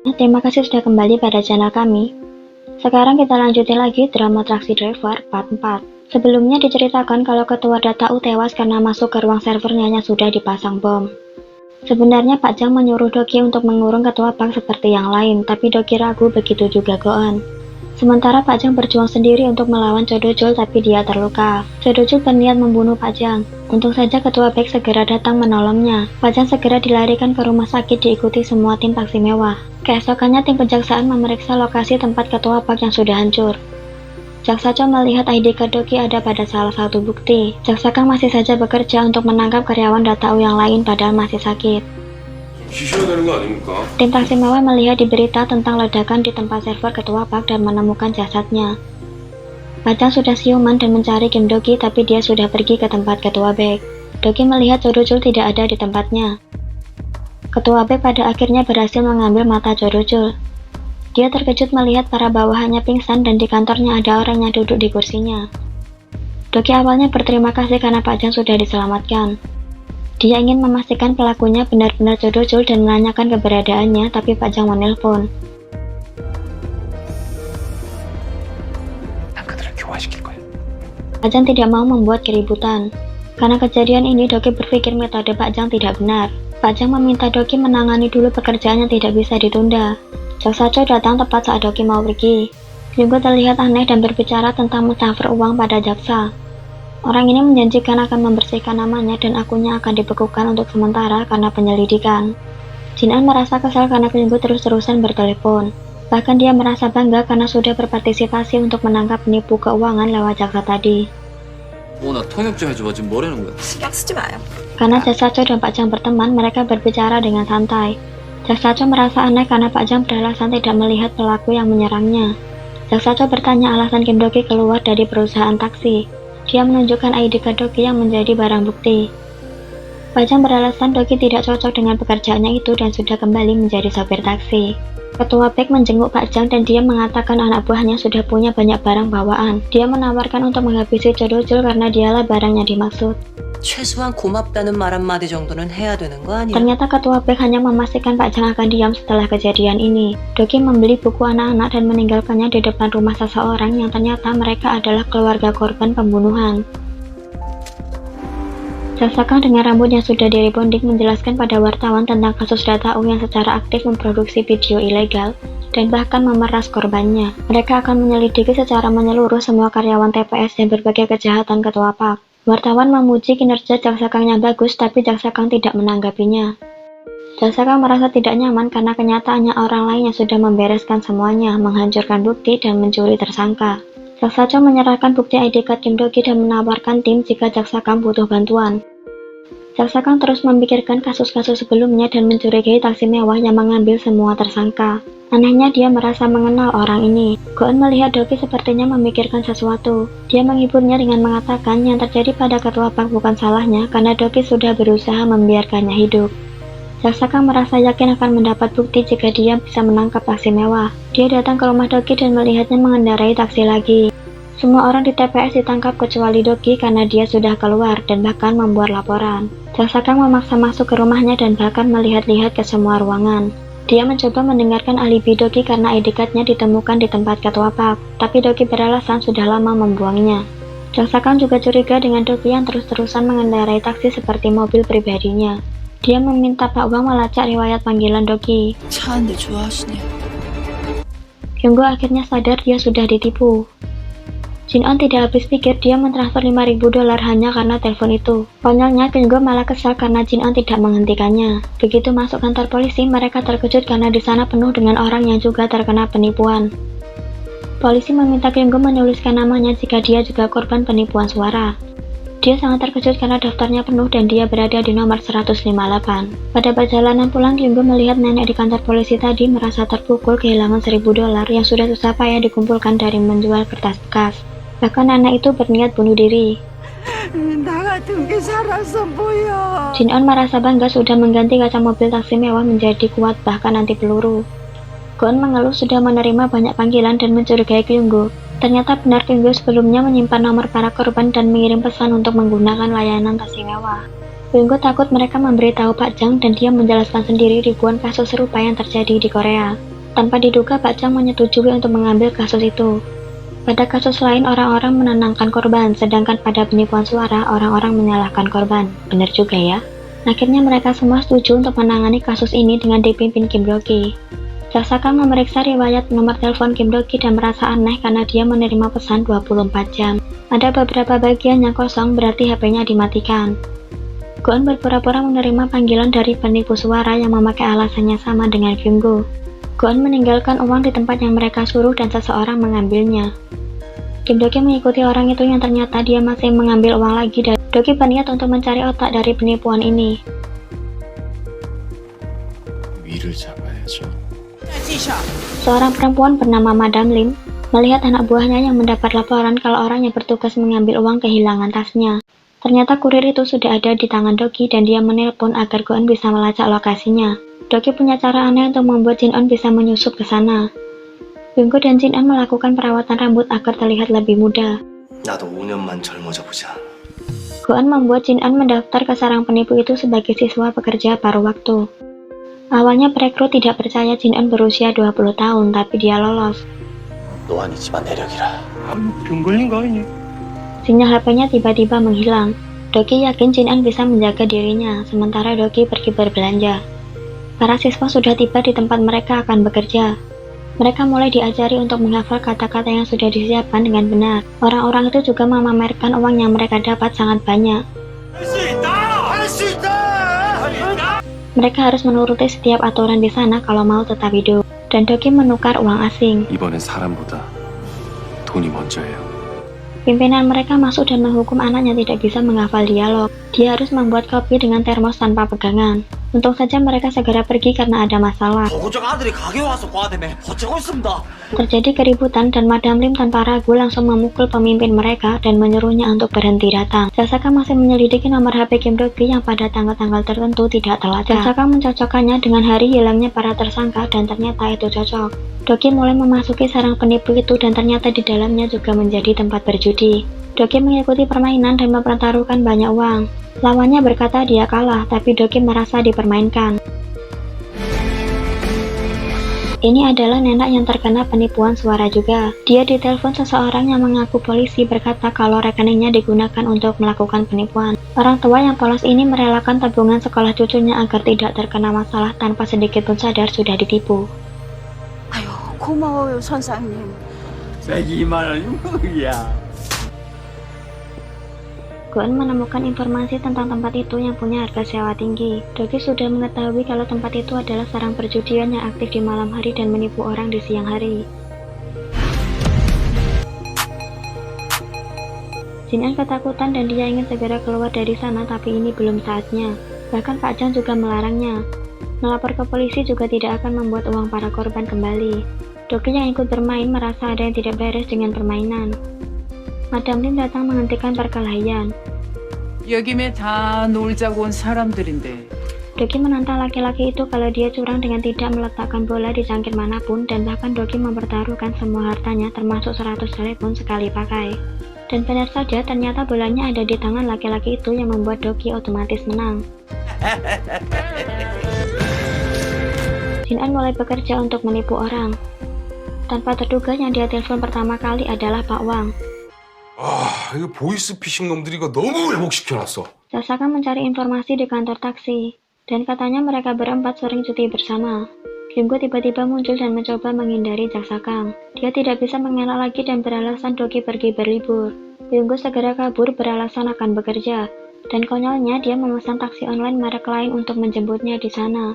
Terima kasih sudah kembali pada channel kami. Sekarang kita lanjutin lagi drama Taxi Driver part 4. Sebelumnya diceritakan kalau ketua Data U tewas karena masuk ke ruang servernya yang sudah dipasang bom. Sebenarnya Pak Jang menyuruh Doki untuk mengurung ketua Pak seperti yang lain, tapi Doki ragu, begitu juga Goon. Sementara Pak Jang berjuang sendiri untuk melawan Chodojul tapi dia terluka. Chodojul berniat membunuh Pak Jang. Untung saja ketua Baek segera datang menolongnya. Pak Jang segera dilarikan ke rumah sakit diikuti semua tim taksi mewah. Keesokannya tim kejaksaan memeriksa lokasi tempat ketua Pak yang sudah hancur. Jaksa Cho melihat ID card Doki ada pada salah satu bukti. Jaksa Kang masih saja bekerja untuk menangkap karyawan Data U yang lain padahal masih sakit. Tim taksi mewah melihat di berita tentang ledakan di tempat server ketua Pak dan menemukan jasadnya. Pak Jang sudah siuman dan mencari Kim Doki tapi dia sudah pergi ke tempat ketua Baek. Doki melihat Chodojul tidak ada di tempatnya. Ketua Baek pada akhirnya berhasil mengambil mata Chodojul. Dia terkejut melihat para bawahannya pingsan dan di kantornya ada orang yang duduk di kursinya. Doki awalnya berterima kasih karena Pak Jang sudah diselamatkan. Dia ingin memastikan pelakunya benar-benar Chodojul dan menanyakan keberadaannya, tapi Pak Jang menelpon. Pak Jang tidak mau membuat keributan. Karena kejadian ini, Doki berpikir metode Pak Jang tidak benar. Pak Jang meminta Doki menangani dulu pekerjaan yang tidak bisa ditunda. Jaksa Cho datang tepat saat Doki mau pergi. Kyunggo terlihat aneh dan berbicara tentang mentransfer uang pada jaksa. Orang ini menjanjikan akan membersihkan namanya dan akunnya akan dibekukan untuk sementara karena penyelidikan. Jin-an merasa kesal karena Kyunggo terus-terusan bertelepon. Bahkan dia merasa bangga karena sudah berpartisipasi untuk menangkap penipu keuangan lewat jaksa tadi. Karena Jaksa Cho dan Pak Jang berteman, mereka berbicara dengan santai. Jaksa Cho merasa aneh karena Pak Jang beralasan tidak melihat pelaku yang menyerangnya. Jaksa Cho bertanya alasan Kim Doki keluar dari perusahaan taksi. Dia menunjukkan ID card Doki yang menjadi barang bukti. Pak Jang beralasan Doki tidak cocok dengan pekerjaannya itu dan sudah kembali menjadi sopir taksi. Ketua Baek menjenguk Pak Jang dan dia mengatakan anak buahnya sudah punya banyak barang bawaan. Dia menawarkan untuk menghabisi Chodojul karena dialah barang yang dimaksud. 최소한 고맙다는 말 한마디 정도는 해야 되는 거 아니야? Ternyata ketua Baek hanya memastikan Pak Jang akan diam setelah kejadian ini. Doki membeli buku anak-anak dan meninggalkannya di depan rumah seseorang yang ternyata mereka adalah keluarga korban pembunuhan. Jaksa Kang dengan rambut yang sudah di-rebonding menjelaskan pada wartawan tentang kasus Data U yang secara aktif memproduksi video ilegal dan bahkan memeras korbannya. Mereka akan menyelidiki secara menyeluruh semua karyawan TPS dan berbagai kejahatan ketua Pak. Wartawan memuji kinerja Jaksa Kang yang bagus, tapi Jaksa Kang tidak menanggapinya. Jaksa Kang merasa tidak nyaman karena kenyataannya orang lain yang sudah membereskan semuanya, menghancurkan bukti dan mencuri tersangka. Jaksa Cho menyerahkan bukti ID card Kim Doki dan menawarkan tim jika Jaksa Kang butuh bantuan. Jaksa Kang terus memikirkan kasus-kasus sebelumnya dan mencurigai taksi mewah yang mengambil semua tersangka. Anehnya dia merasa mengenal orang ini. Goon melihat Doki sepertinya memikirkan sesuatu. Dia menghiburnya dengan mengatakan yang terjadi pada ketua Pak bukan salahnya karena Doki sudah berusaha membiarkannya hidup. Jaksa Kang merasa yakin akan mendapat bukti jika dia bisa menangkap taksi mewah. Dia datang ke rumah Doki dan melihatnya mengendarai taksi lagi. Semua orang di TPS ditangkap kecuali Doki karena dia sudah keluar dan bahkan membuat laporan. Jaksa Kang memaksa masuk ke rumahnya dan bahkan melihat-lihat ke semua ruangan. Dia mencoba mendengarkan alibi Doki karena ID card-nya ditemukan di tempat ketua Pak, tapi Doki beralasan sudah lama membuangnya. Jaksa Kang juga curiga dengan Doki yang terus-terusan mengendarai taksi seperti mobil pribadinya. Dia meminta Pak Wang melacak riwayat panggilan Doki. Kyunggo akhirnya sadar dia sudah ditipu. Jin-on tidak habis pikir dia mentransfer $5.000 hanya karena telepon itu. Konyolnya, Kyunggo malah kesal karena Jin-on tidak menghentikannya. Begitu masuk kantor polisi, mereka terkejut karena di sana penuh dengan orang yang juga terkena penipuan. Polisi meminta Kyunggo menuliskan namanya jika dia juga korban penipuan suara. Dia sangat terkejut karena daftarnya penuh dan dia berada di nomor 158. Pada perjalanan pulang, Kyunggo melihat nenek di kantor polisi tadi merasa terpukul kehilangan $1.000 yang sudah susah payah dikumpulkan dari menjual kertas bekas. Bahkan nenek itu berniat bunuh diri. Jin-on merasa bangga sudah mengganti kaca mobil taksi mewah menjadi kuat bahkan anti peluru. Goon mengeluh sudah menerima banyak panggilan dan mencurigai Kyunggo. Ternyata benar Kyunggo sebelumnya menyimpan nomor para korban dan mengirim pesan untuk menggunakan layanan taksi mewah. Winggo takut mereka memberitahu Pak Jang dan dia menjelaskan sendiri ribuan kasus serupa yang terjadi di Korea. Tanpa diduga Pak Jang menyetujui untuk mengambil kasus itu. Pada kasus lain orang-orang menenangkan korban, sedangkan pada penipuan suara orang-orang menyalahkan korban. Benar juga ya. Akhirnya mereka semua setuju untuk menangani kasus ini dengan dipimpin Kim Do-ki. Jaksa Kang memeriksa riwayat nomor telepon Kim Do-ki dan merasa aneh karena dia menerima pesan 24 jam. Ada beberapa bagian yang kosong berarti HP-nya dimatikan. Go-eun berpura-pura menerima panggilan dari penipu suara yang memakai alasannya sama dengan Kyung-go. Go-eun meninggalkan uang di tempat yang mereka suruh dan seseorang mengambilnya. Kim Do-ki mengikuti orang itu yang ternyata dia masih mengambil uang lagi dan Do-ki berniat untuk mencari otak dari penipuan ini. Seorang perempuan bernama Madam Lim melihat anak buahnya yang mendapat laporan kalau orang yang bertugas mengambil uang kehilangan tasnya. Ternyata kurir itu sudah ada di tangan Do-ki dan dia menelpon agar Go-eun bisa melacak lokasinya. Do-ki punya cara aneh untuk membuat Jin-eun bisa menyusup ke sana. Winggo dan Jin-eun melakukan perawatan rambut agar terlihat lebih muda. 나도 5년만 젊어져 보자. Go-eun membuat Jin-eun mendaftar ke sarang penipu itu sebagai siswa pekerja paruh waktu. Awalnya perekrut tidak percaya Jin-eun berusia 20 tahun, tapi dia lolos. 노안이 집안 내력이라. 병 걸린 거 아니니? Sinyal HP-nya tiba-tiba menghilang. Do-ki yakin Jin-eun bisa menjaga dirinya, sementara Do-ki pergi berbelanja. Para siswa sudah tiba di tempat mereka akan bekerja. Mereka mulai diajari untuk menghafal kata-kata yang sudah disiapkan dengan benar. Orang-orang itu juga memamerkan uang yang mereka dapat sangat banyak. Mereka harus menuruti setiap aturan di sana kalau mau tetap hidup. Dan Do-ki menukar uang asing. 이번엔 사람보다 돈이 먼저예요. Pimpinan mereka masuk dan menghukum anaknya tidak bisa menghafal dialog. Dia harus membuat kopi dengan termos tanpa pegangan. Untung saja mereka segera pergi karena ada masalah. 고고적 아들이 가게 와서 과대매 버티고 있습니다. Terjadi keributan dan Madam Lim tanpa ragu langsung memukul pemimpin mereka dan menyuruhnya untuk berhenti datang. Jaksa Kang masih menyelidiki nomor HP Kim Do-ki yang pada tanggal-tanggal tertentu tidak terlacak. Jaksa Kang mencocokkannya dengan hari hilangnya para tersangka dan ternyata itu cocok. Do-ki mulai memasuki sarang penipu itu dan ternyata di dalamnya juga menjadi tempat berjudi. Do-ki mengikuti permainan dan mempertaruhkan banyak uang. Lawannya berkata dia kalah, tapi Do-ki merasa dipermainkan. Ini adalah nenek yang terkena penipuan suara juga. Dia ditelepon seseorang yang mengaku polisi berkata kalau rekeningnya digunakan untuk melakukan penipuan. Orang tua yang polos ini merelakan tabungan sekolah cucunya agar tidak terkena masalah tanpa sedikit pun sadar sudah ditipu. 아유, 고마워요, 선생님. 세기 2만 원이 뭐야? Go-eun menemukan informasi tentang tempat itu yang punya harga sewa tinggi. Do-ki sudah mengetahui kalau tempat itu adalah sarang perjudian yang aktif di malam hari dan menipu orang di siang hari. Jin-eun ketakutan dan dia ingin segera keluar dari sana, tapi ini belum saatnya. Bahkan Pak Jang juga melarangnya. Melapor ke polisi juga tidak akan membuat uang para korban kembali. Do-ki yang ikut bermain merasa ada yang tidak beres dengan permainan. Madam Lim datang menghentikan perkelahian. 여김에 다 놀자고 온 사람들인데. Do-ki menantang laki-laki itu kalau dia curang dengan tidak meletakkan bola di cangkir manapun dan bahkan Do-ki mempertaruhkan semua hartanya termasuk 100 telepon sekali pakai. Dan benar saja ternyata bolanya ada di tangan laki-laki itu yang membuat Do-ki otomatis menang. Jin-eun mulai bekerja untuk menipu orang. Tanpa terduga yang dia telepon pertama kali adalah Pak Wang. 이거 보이스피싱 놈들이 이거 너무 왜곡시켜놨어. Jaksa Kang mencari informasi di kantor taksi, dan katanya mereka berempat sering cuti bersama. Kyung-go tiba-tiba muncul dan mencoba menghindari Jaksa Kang. Dia tidak bisa mengelak lagi dan beralasan Do-ki pergi berlibur. Kyung-go segera kabur beralasan akan bekerja, dan konyolnya dia memesan taksi online merek lain untuk menjemputnya di sana.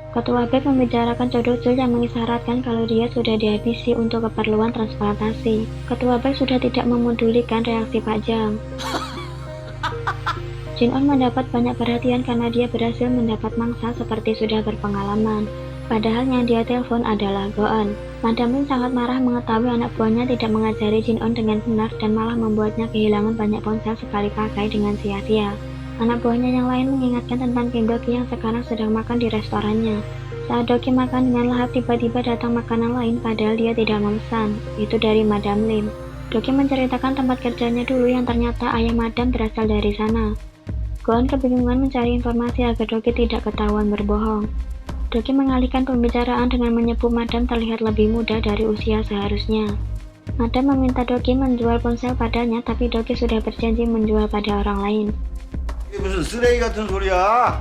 Ketua BEK membicarakan Cho Do-chul yang mengisyaratkan kalau dia sudah dihabisi untuk keperluan transplantasi. Ketua BEK sudah tidak memedulikan reaksi Pak Jang. Jin-eun mendapat banyak perhatian karena dia berhasil mendapat mangsa seperti sudah berpengalaman. Padahal yang dia telepon adalah Go-eun. Madam Lim sangat marah mengetahui anak buahnya tidak mengajari Jin-eun dengan benar dan malah membuatnya kehilangan banyak ponsel sekali pakai dengan sia-sia. Anak buahnya yang lain mengingatkan tentang Kim Do-ki yang sekarang sedang makan di restorannya. Saat Do-ki makan dengan lahap, tiba-tiba datang makanan lain padahal dia tidak memesan. Itu dari Madam Lim. Doki menceritakan tempat kerjanya dulu yang ternyata ayah Madam berasal dari sana. Goon kebingungan mencari informasi agar Doki tidak ketahuan berbohong. Doki mengalihkan pembicaraan dengan menyebut Madam terlihat lebih muda dari usia seharusnya. Madam meminta Doki menjual ponsel padanya, tapi Doki sudah berjanji menjual pada orang lain. 이게 무슨 쓰레기 같은 소리야?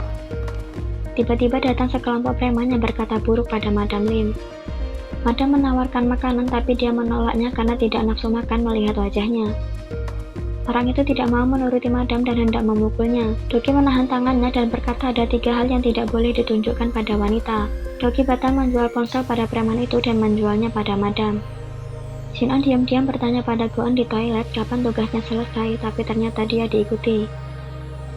Tiba-tiba datang sekelompok preman yang berkata buruk pada Madam Lim. Madam menawarkan makanan tapi dia menolaknya karena tidak nafsu makan melihat wajahnya. Orang itu tidak mau menuruti Madam dan hendak memukulnya. Doki menahan tangannya dan berkata ada 3 hal yang tidak boleh ditunjukkan pada wanita. Doki batal menjual ponsel pada preman itu dan menjualnya pada Madam. Shin-on diam-diam bertanya pada Goon di toilet kapan tugasnya selesai, tapi ternyata dia diikuti.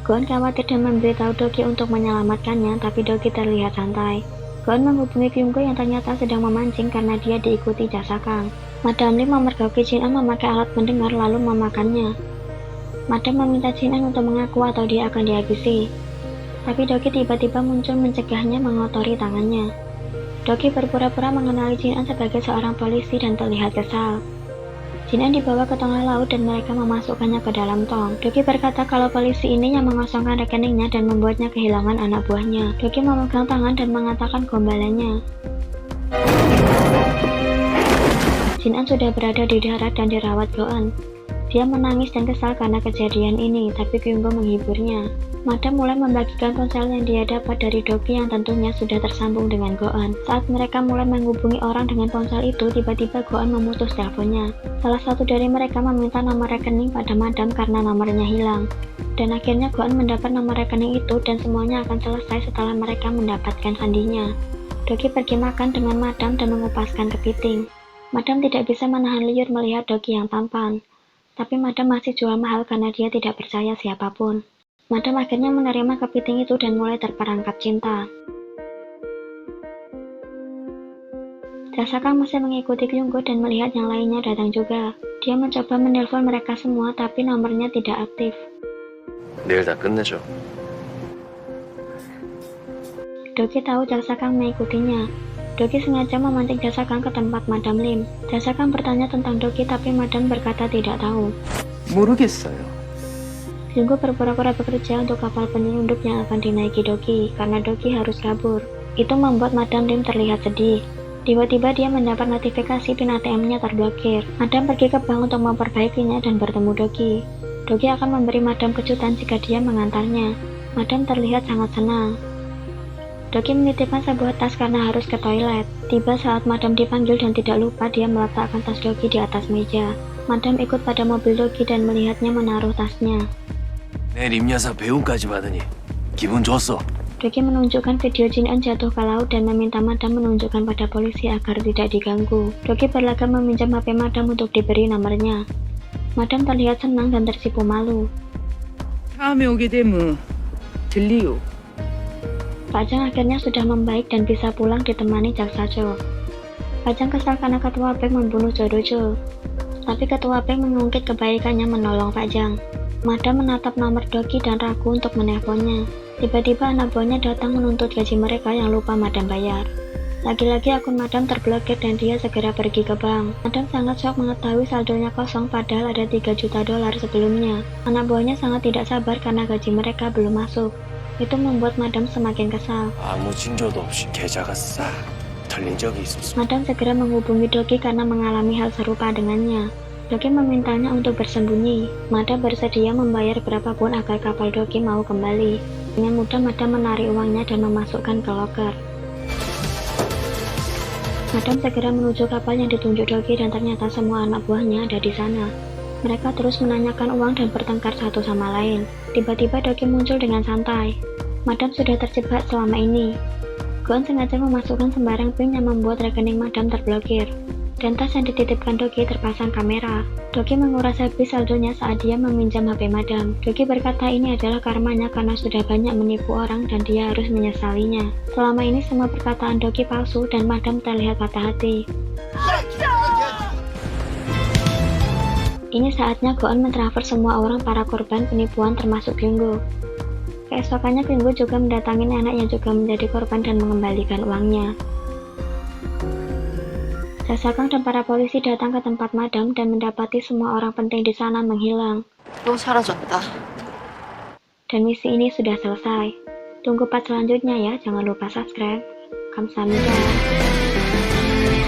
Goon khawatir dan memberitahu Doki untuk menyelamatkannya, tapi Doki terlihat santai. Goon menghubungi Kyunggo yang ternyata sedang memancing karena dia diikuti Jasakang. Madam Lim memergoki Shin-on memakai alat pendengar lalu memakannya. Madam meminta Shin-on untuk mengaku atau dia akan dihabisi. Tapi Doki tiba-tiba muncul mencegahnya mengotori tangannya. Doki berpura-pura mengenali Shin-on sebagai seorang polisi dan terlihat kesal. Shin-on dibawa ke tengah laut dan mereka memasukkannya ke dalam tong. Doki berkata kalau polisi ini yang mengosongkan rekeningnya dan membuatnya kehilangan anak buahnya. Doki memegang tangan dan mengatakan gombalannya. Shin-on sudah berada di darat dan dirawat Goon. Dia menangis dan kesal karena kejadian ini, tapi Kyunggo menghiburnya. Madam mulai membagikan ponsel yang dia dapat dari Doki yang tentunya sudah tersambung dengan Goon. Saat mereka mulai menghubungi orang dengan ponsel itu, tiba-tiba Goon memutus teleponnya. Salah satu dari mereka meminta nomor rekening pada Madam karena nomornya hilang. Dan akhirnya Goon mendapat nomor rekening itu dan semuanya akan selesai setelah mereka mendapatkan sandinya. Doki pergi makan dengan Madam dan mengupaskan kepiting. Madam tidak bisa menahan liur melihat Doki yang tampan. Tapi Madam masih jual mahal karena dia tidak percaya siapapun. Madam akhirnya menerima kepiting itu dan mulai terperangkap cinta. Jasakang masih mengikuti Kyunggo dan melihat yang lainnya datang juga. Dia mencoba menelpon mereka semua tapi nomornya tidak aktif. 내일 다 끝내죠. Doki tahu Jasakang mengikutinya. Doki sengaja memancing Jasakang ke tempat Madam Lim. Jasakang bertanya tentang Doki tapi Madam berkata tidak tahu. 모르겠어요. Kyunggo berpura-pura bekerja untuk kapal penyelundup yang akan dinaiki Doki karena Doki harus kabur. Itu membuat Madam Lim terlihat sedih. Tiba-tiba dia mendapat notifikasi PIN ATM-nya terblokir. Madam pergi ke bank untuk memperbaikinya dan bertemu Doki. Doki akan memberi Madam kejutan jika dia mengantarnya. Madam terlihat sangat senang. Doki menitipkan sebuah tas karena harus ke toilet. Tiba saat Madam dipanggil dan tidak lupa dia meletakkan tas Doki di atas meja. Madam ikut pada mobil Doki dan melihatnya menaruh tasnya. 내일 임야사 배움까지 받으니 기분 좋았어. Doki menunjukkan video Jin-eun jatuh ke laut dan meminta Madam menunjukkan pada polisi agar tidak diganggu. Doki berlagak meminjam HP Madam untuk diberi nomornya. Madam terlihat senang dan tersipu malu. 다음에 오게 되면 들리요. Pak Jang akhirnya sudah membaik dan bisa pulang ditemani jaksa Jo. Pak Jang kesal karena ketua bank membunuh Jo Do-jo. Tapi ketua bank mengungkit kebaikannya menolong Pak Jang. Madam menatap nomor Doki dan ragu untuk menelponnya. Tiba-tiba anak buahnya datang menuntut gaji mereka yang lupa Madam bayar. Lagi-lagi akun Madam terblokir dan dia segera pergi ke bank. Madam sangat shock mengetahui saldonya kosong padahal ada 3 juta dolar sebelumnya. Anak buahnya sangat tidak sabar karena gaji mereka belum masuk. Itu membuat Madam semakin kesal. 아무 징조도 없이 계좌가 싹 털린 적이 있었어. Madam segera menghubungi Doki karena mengalami hal serupa dengannya. Doki memintanya untuk bersembunyi. Madam bersedia membayar berapapun agar kapal Doki mau kembali. Dengan mudah Madam menarik uangnya dan memasukkan ke loker. Madam segera menuju kapal yang ditunjuk Doki dan ternyata semua anak buahnya ada di sana. Mereka terus menanyakan uang dan bertengkar satu sama lain. Tiba-tiba Doki muncul dengan santai. Madam sudah terjebak selama ini. Goon sengaja memasukkan sembarang PIN yang membuat rekening Madam terblokir. Dan tas yang dititipkan Doki terpasang kamera. Doki menguras habis saldonya saat dia meminjam HP Madam. Doki berkata ini adalah karmanya karena sudah banyak menipu orang dan dia harus menyesalinya. Selama ini semua perkataan Doki palsu dan Madam terlihat patah hati. Ini saatnya Goon mentransfer semua orang para korban penipuan termasuk Kyunggo. Keesokannya Kyunggo juga mendatangi nenek yang juga menjadi korban dan mengembalikan uangnya. Dasakang dan para polisi datang ke tempat Madam dan mendapati semua orang penting di sana menghilang. 또 사라졌다. Dan misi ini sudah selesai. Tunggu part selanjutnya ya, jangan lupa subscribe. Kamsahamnida.